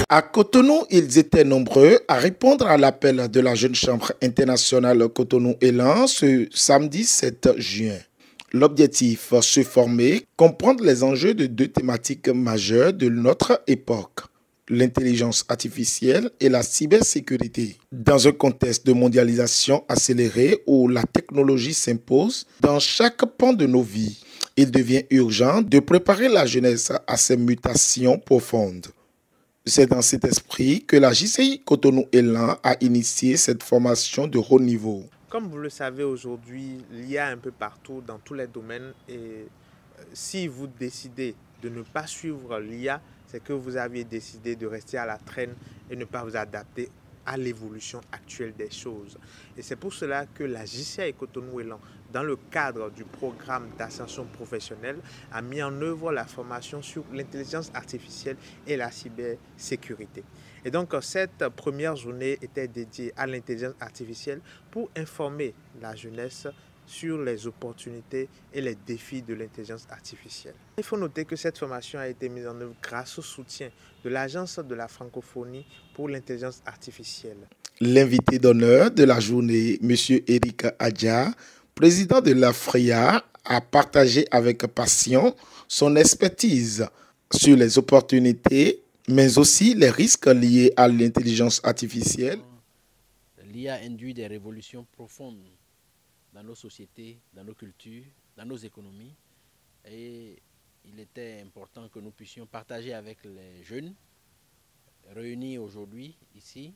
À Cotonou, ils étaient nombreux à répondre à l'appel de la Jeune Chambre internationale Cotonou-Élan ce samedi 7 juin. L'objectif, se former, comprendre les enjeux de deux thématiques majeures de notre époque, l'intelligence artificielle et la cybersécurité. Dans un contexte de mondialisation accélérée où la technologie s'impose dans chaque pan de nos vies, il devient urgent de préparer la jeunesse à ces mutations profondes. C'est dans cet esprit que la JCI Cotonou-Élan a initié cette formation de haut niveau. Comme vous le savez aujourd'hui, l'IA un peu partout dans tous les domaines et si vous décidez de ne pas suivre l'IA, c'est que vous aviez décidé de rester à la traîne et ne pas vous adapter à l'évolution actuelle des choses. Et c'est pour cela que la JCI Cotonou-Élan, dans le cadre du programme d'ascension professionnelle, a mis en œuvre la formation sur l'intelligence artificielle et la cybersécurité. Et donc, cette première journée était dédiée à l'intelligence artificielle pour informer la jeunesse sur les opportunités et les défis de l'intelligence artificielle. Il faut noter que cette formation a été mise en œuvre grâce au soutien de l'Agence de la francophonie pour l'intelligence artificielle. L'invité d'honneur de la journée, M. Eric Adja, président de l'AFRIA, a partagé avec passion son expertise sur les opportunités, mais aussi les risques liés à l'intelligence artificielle. L'IA induit des révolutions profondes dans nos sociétés, dans nos cultures, dans nos économies. Et il était important que nous puissions partager avec les jeunes réunis aujourd'hui ici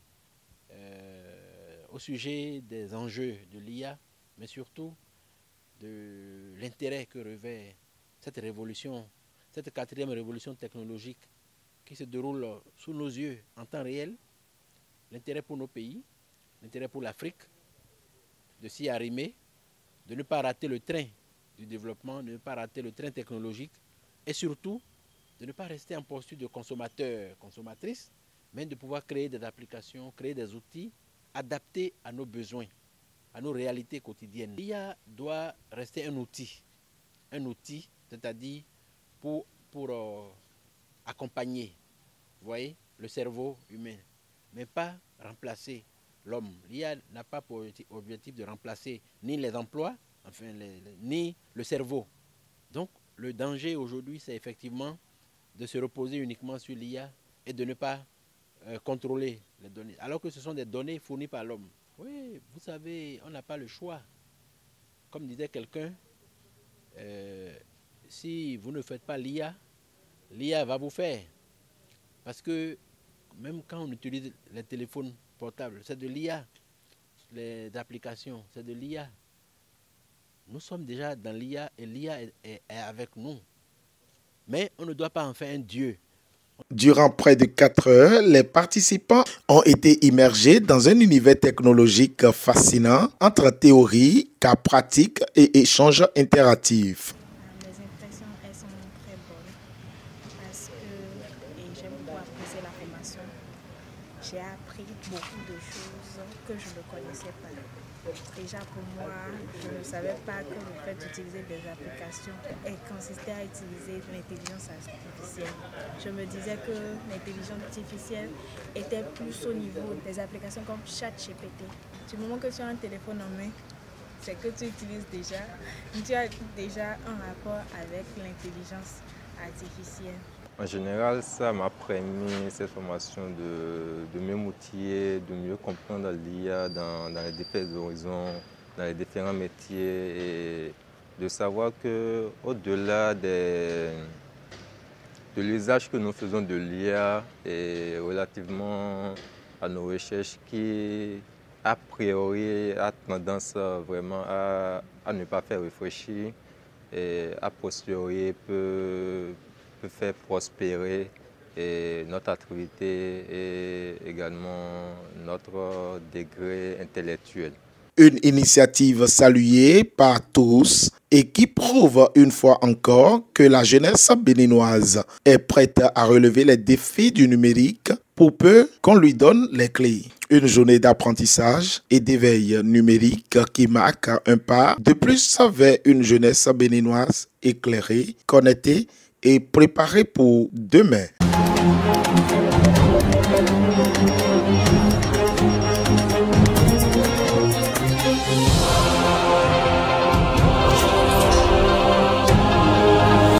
au sujet des enjeux de l'IA, mais surtout de l'intérêt que revêt cette révolution, cette quatrième révolution technologique qui se déroule sous nos yeux en temps réel, l'intérêt pour nos pays, l'intérêt pour l'Afrique, de s'y arrimer, de ne pas rater le train du développement, de ne pas rater le train technologique et surtout de ne pas rester en posture de consommateur, consommatrice, mais de pouvoir créer des applications, créer des outils adaptés à nos besoins, à nos réalités quotidiennes. L'IA doit rester un outil, c'est-à-dire pour accompagner, vous voyez, le cerveau humain, mais pas remplacer l'homme. L'IA n'a pas pour objectif de remplacer ni les emplois, enfin, ni le cerveau. Donc, le danger aujourd'hui, c'est effectivement de se reposer uniquement sur l'IA et de ne pas contrôler les données, alors que ce sont des données fournies par l'homme. Oui, vous savez, on n'a pas le choix. Comme disait quelqu'un, si vous ne faites pas l'IA, l'IA va vous faire. Parce que même quand on utilise les téléphones portables, c'est de l'IA. Les applications, c'est de l'IA. Nous sommes déjà dans l'IA et l'IA est avec nous. Mais on ne doit pas en faire un dieu. Durant près de 4 heures, les participants ont été immergés dans un univers technologique fascinant entre théorie, cas pratiques et échanges interactifs. Les impressions, elles sont très bonnes parce que j'ai beaucoup apprécié la formation. J'ai appris beaucoup de choses que je ne connaissais pas. Déjà pour moi, je ne savais pas que le fait d'utiliser des applications consistait à utiliser l'intelligence artificielle. Je me disais que l'intelligence artificielle était plus au niveau des applications comme ChatGPT. Du moment que tu as un téléphone en main, c'est que tu utilises déjà, tu as déjà un rapport avec l'intelligence artificielle. En général, ça m'a permis, cette formation, de mieux m'outiller, de mieux comprendre l'IA dans les différents horizons, dans les différents métiers et de savoir qu'au-delà de l'usage que nous faisons de l'IA et relativement à nos recherches qui, a priori, a tendance vraiment à ne pas faire réfléchir et a posteriori peut faire prospérer notre activité et également notre degré intellectuel. Une initiative saluée par tous et qui prouve une fois encore que la jeunesse béninoise est prête à relever les défis du numérique pour peu qu'on lui donne les clés. Une journée d'apprentissage et d'éveil numérique qui marque un pas de plus vers une jeunesse béninoise éclairée, connectée et préparée pour demain.